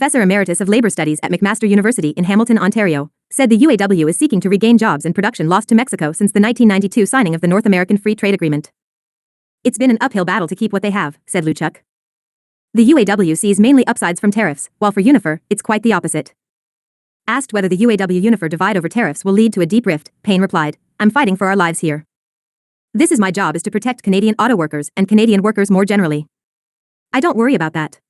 Professor Emeritus of Labor Studies at McMaster University in Hamilton, Ontario, said the UAW is seeking to regain jobs and production lost to Mexico since the 1992 signing of the North American Free Trade Agreement. It's been an uphill battle to keep what they have, said Lieu. The UAW sees mainly upsides from tariffs, while for Unifor, it's quite the opposite. Asked whether the UAW-Unifor divide over tariffs will lead to a deep rift, Payne replied, "I'm fighting for our lives here. This is my job is to protect Canadian auto workers and Canadian workers more generally. I don't worry about that."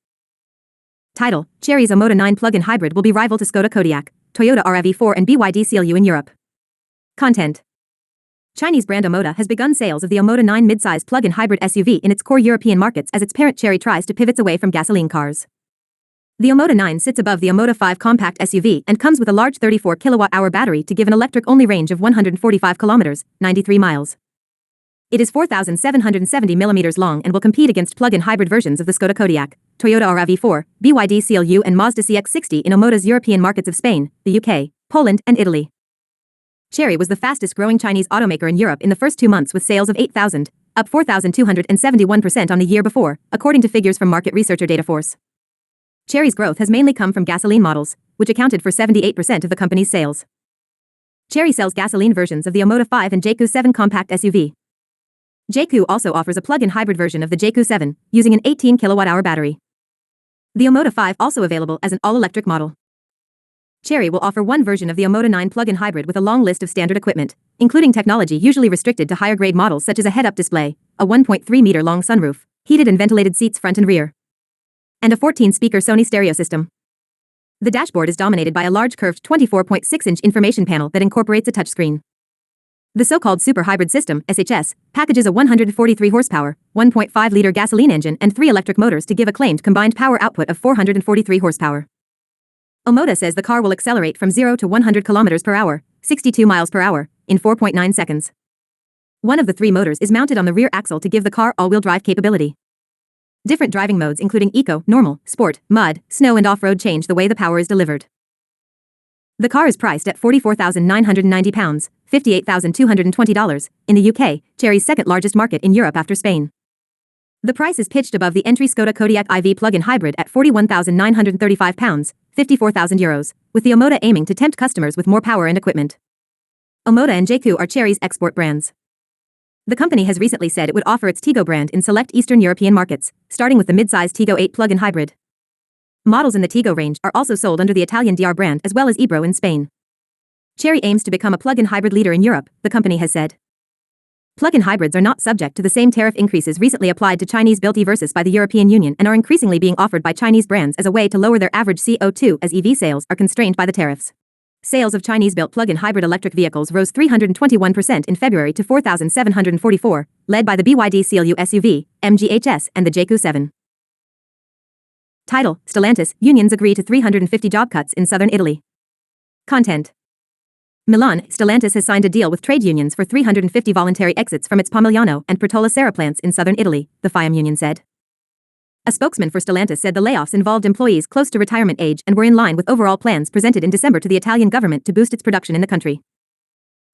Title: Chery's Omoda 9 plug-in hybrid will be rival to Skoda Kodiaq, Toyota RAV4 and BYD CLU in Europe. Content: Chinese brand Omoda has begun sales of the Omoda 9 mid-size plug-in hybrid SUV in its core European markets as its parent Chery tries to pivot away from gasoline cars. The Omoda 9 sits above the Omoda 5 compact SUV and comes with a large 34 kWh battery to give an electric-only range of 145 kilometers, 93 miles. It is 4,770 millimeters long and will compete against plug-in hybrid versions of the Skoda Kodiaq, Toyota RAV4, BYD CLU and Mazda CX-60 in Omoda's European markets of Spain, the UK, Poland and Italy. Chery was the fastest-growing Chinese automaker in Europe in the first 2 months with sales of 8,000, up 4,271% on the year before, according to figures from market researcher Dataforce. Chery's growth has mainly come from gasoline models, which accounted for 78% of the company's sales. Chery sells gasoline versions of the Omoda 5 and JQ 7 compact SUV. JQ also offers a plug-in hybrid version of the JQ 7, using an 18 kWh battery. The Omoda 5 also available as an all-electric model. Chery will offer one version of the Omoda 9 plug-in hybrid with a long list of standard equipment, including technology usually restricted to higher-grade models such as a head-up display, a 1.3-meter-long sunroof, heated and ventilated seats front and rear, and a 14-speaker Sony stereo system. The dashboard is dominated by a large curved 24.6-inch information panel that incorporates a touchscreen. The so-called Super Hybrid System, SHS, packages a 143 horsepower, 1.5-liter gasoline engine and 3 electric motors to give a claimed combined power output of 443 horsepower. Omoda says the car will accelerate from 0 to 100 km per hour, 62 miles per hour, in 4.9 seconds. One of the 3 motors is mounted on the rear axle to give the car all-wheel drive capability. Different driving modes including Eco, Normal, Sport, Mud, Snow and Off-Road change the way the power is delivered. The car is priced at £44,990, $58,220, in the UK, Chery's second-largest market in Europe after Spain. The price is pitched above the entry Skoda Kodiaq IV plug-in hybrid at £41,935, €54,000, with the Omoda aiming to tempt customers with more power and equipment. Omoda and JQ are Chery's export brands. The company has recently said it would offer its Tiggo brand in select Eastern European markets, starting with the mid-size Tiggo 8 plug-in hybrid. Models in the Tiggo range are also sold under the Italian DR brand as well as Ebro in Spain. Chery aims to become a plug-in hybrid leader in Europe, the company has said. Plug-in hybrids are not subject to the same tariff increases recently applied to Chinese-built e-versus by the European Union and are increasingly being offered by Chinese brands as a way to lower their average CO2 as EV sales are constrained by the tariffs. Sales of Chinese-built plug-in hybrid electric vehicles rose 321% in February to 4,744, led by the BYD CLU SUV, MGHS and the JQ 7. Title: Stellantis, unions agree to 350 job cuts in southern Italy. Content: Milan, Stellantis has signed a deal with trade unions for 350 voluntary exits from its Pomigliano and Portola Serra plants in southern Italy, the FIAM union said. A spokesman for Stellantis said the layoffs involved employees close to retirement age and were in line with overall plans presented in December to the Italian government to boost its production in the country.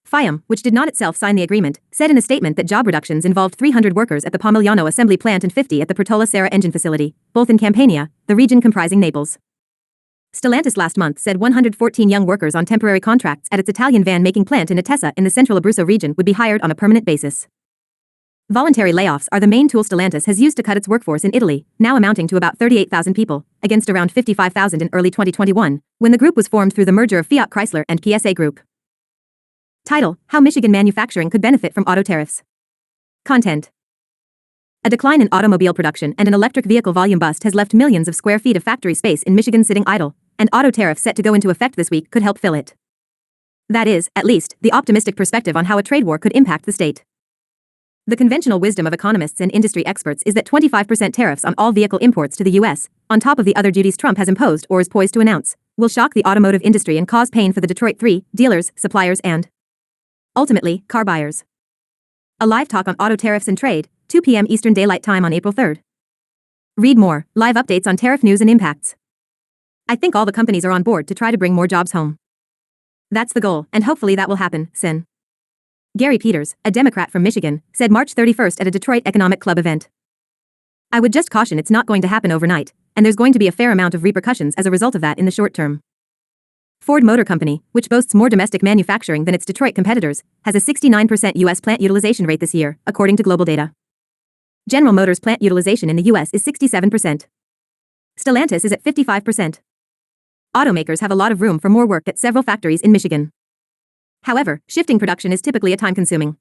FIAM, which did not itself sign the agreement, said in a statement that job reductions involved 300 workers at the Pomigliano assembly plant and 50 at the Portola Serra engine facility, both in Campania, the region comprising Naples. Stellantis last month said 114 young workers on temporary contracts at its Italian van-making plant in Atessa in the central Abruzzo region would be hired on a permanent basis. Voluntary layoffs are the main tool Stellantis has used to cut its workforce in Italy, now amounting to about 38,000 people, against around 55,000 in early 2021, when the group was formed through the merger of Fiat Chrysler and PSA Group. Title: How Michigan manufacturing could benefit from auto tariffs. Content: A decline in automobile production and an electric vehicle volume bust has left millions of square feet of factory space in Michigan sitting idle, and auto tariffs set to go into effect this week could help fill it. That is, at least, the optimistic perspective on how a trade war could impact the state. The conventional wisdom of economists and industry experts is that 25% tariffs on all vehicle imports to the U.S., on top of the other duties Trump has imposed or is poised to announce, will shock the automotive industry and cause pain for the Detroit 3, dealers, suppliers and, ultimately, car buyers. A live talk on auto tariffs and trade, 2 p.m. Eastern Daylight Time on April 3rd. Read more, live updates on tariff news and impacts. I think all the companies are on board to try to bring more jobs home. That's the goal, and hopefully that will happen, Sen. Gary Peters, a Democrat from Michigan, said March 31st at a Detroit Economic Club event. I would just caution it's not going to happen overnight, and there's going to be a fair amount of repercussions as a result of that in the short term. Ford Motor Company, which boasts more domestic manufacturing than its Detroit competitors, has a 69% U.S. plant utilization rate this year, according to global data. General Motors' plant utilization in the U.S. is 67%. Stellantis is at 55%. Automakers have a lot of room for more work at several factories in Michigan. However, shifting production is typically a time-consuming,